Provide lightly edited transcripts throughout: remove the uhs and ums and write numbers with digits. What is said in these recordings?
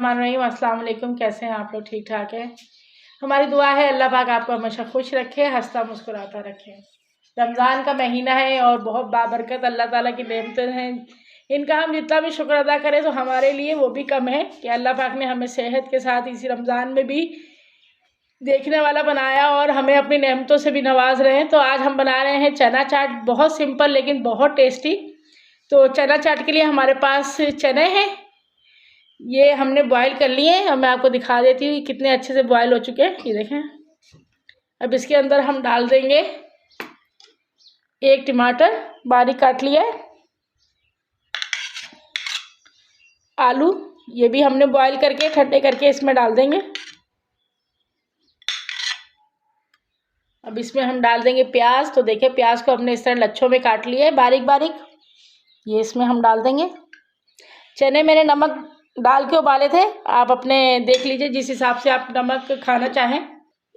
अस्सलाम वालेकुम। कैसे हैं आप लोग? ठीक ठाक है। हमारी दुआ है अल्लाह पाक आपको हमेशा खुश रखे, हंसता मुस्कुराता रखे। रमज़ान का महीना है और बहुत बाबरकत अल्लाह ताला की नेमतें हैं। इनका हम जितना भी शुक्र अदा करें तो हमारे लिए वो भी कम है कि अल्लाह पाक ने हमें सेहत के साथ इसी रमज़ान में भी देखने वाला बनाया और हमें अपनी नेमतों से भी नवाज रहे हैं। तो आज हम बना रहे हैं चना चाट, बहुत सिंपल लेकिन बहुत टेस्टी। तो चना चाट के लिए हमारे पास चने हैं, ये हमने बॉईल कर लिए हैं और मैं आपको दिखा देती हूँ कितने अच्छे से बॉईल हो चुके हैं। ये देखें। अब इसके अंदर हम डाल देंगे एक टमाटर बारीक काट लिया है, आलू ये भी हमने बॉईल करके ठंडे करके इसमें डाल देंगे। अब इसमें हम डाल देंगे प्याज। तो देखिए प्याज को हमने इस तरह लच्छों में काट लिया है बारीक बारीक, ये इसमें हम डाल देंगे। चने मैंने नमक डाल के उबाले थे, आप अपने देख लीजिए जिस हिसाब से आप नमक खाना चाहें।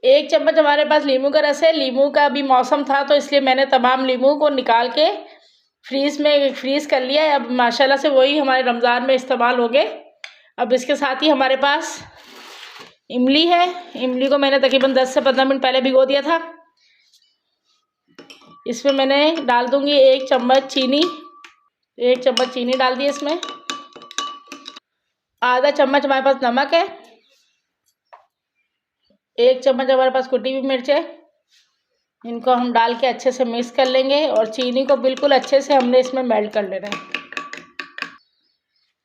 1 चम्मच हमारे पास नींबू का रस है। नींबू का भी मौसम था तो इसलिए मैंने तमाम नींबू को निकाल के फ्रीज़ कर लिया है। अब माशाल्लाह से वही हमारे रमज़ान में इस्तेमाल हो गए। अब इसके साथ ही हमारे पास इमली है। इमली को मैंने तकरीबन 10 से 15 मिनट पहले भिगो दिया था। इसमें मैंने डाल दूँगी 1 चम्मच चीनी। 1 चम्मच चीनी डाल दी इसमें। आधा चम्मच हमारे पास नमक है। 1 चम्मच हमारे पास कुटी हुई मिर्च है। इनको हम डाल के अच्छे से मिक्स कर लेंगे और चीनी को बिल्कुल अच्छे से हमने इसमें मेल्ट कर लेना है।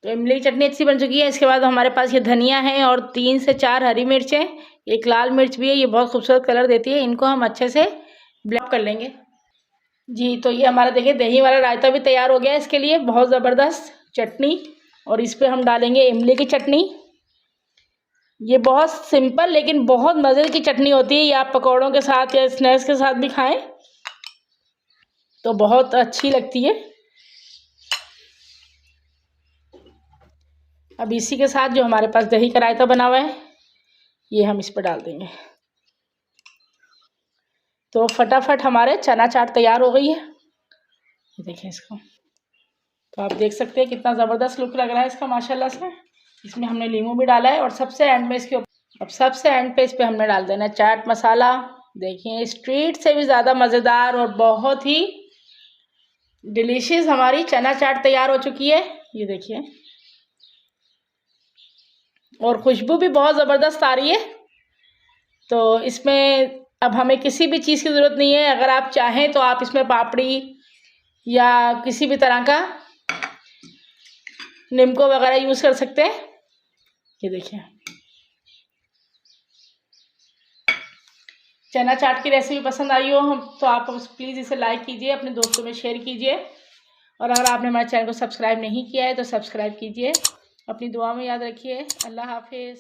तो इमली की चटनी अच्छी बन चुकी है। इसके बाद हमारे पास ये धनिया है और 3 से 4 हरी मिर्च है, एक लाल मिर्च भी है, ये बहुत खूबसूरत कलर देती है। इनको हम अच्छे से ब्लेंड कर लेंगे जी। तो ये हमारा देखिए दही वाला रायता भी तैयार हो गया है। इसके लिए बहुत ज़बरदस्त चटनी, और इस पर हम डालेंगे इमली की चटनी। ये बहुत सिंपल लेकिन बहुत मज़े की चटनी होती है। ये आप पकौड़ों के साथ या स्नैक्स के साथ भी खाएं तो बहुत अच्छी लगती है। अब इसी के साथ जो हमारे पास दही का रायता बना हुआ है ये हम इस पर डाल देंगे। तो फटाफट हमारे चना चाट तैयार हो गई है। ये देखें इसको, तो आप देख सकते हैं कितना ज़बरदस्त लुक लग रहा है इसका माशाल्लाह से। इसमें हमने नींबू भी डाला है और सबसे एंड में इसके अब सबसे एंड पे इस पर हमने डाल देना है चाट मसाला। देखिए स्ट्रीट से भी ज़्यादा मज़ेदार और बहुत ही डिलीशियस हमारी चना चाट तैयार हो चुकी है। ये देखिए, और खुशबू भी बहुत ज़बरदस्त आ रही है। तो इसमें अब हमें किसी भी चीज़ की ज़रूरत नहीं है। अगर आप चाहें तो आप इसमें पापड़ी या किसी भी तरह का निम्को वगैरह यूज़ कर सकते हैं। ये देखिए, चना चाट की रेसिपी पसंद आई हो तो आप प्लीज़ इसे लाइक कीजिए, अपने दोस्तों में शेयर कीजिए, और अगर आपने हमारे चैनल को सब्सक्राइब नहीं किया है तो सब्सक्राइब कीजिए। अपनी दुआ में याद रखिए। अल्लाह हाफिज़।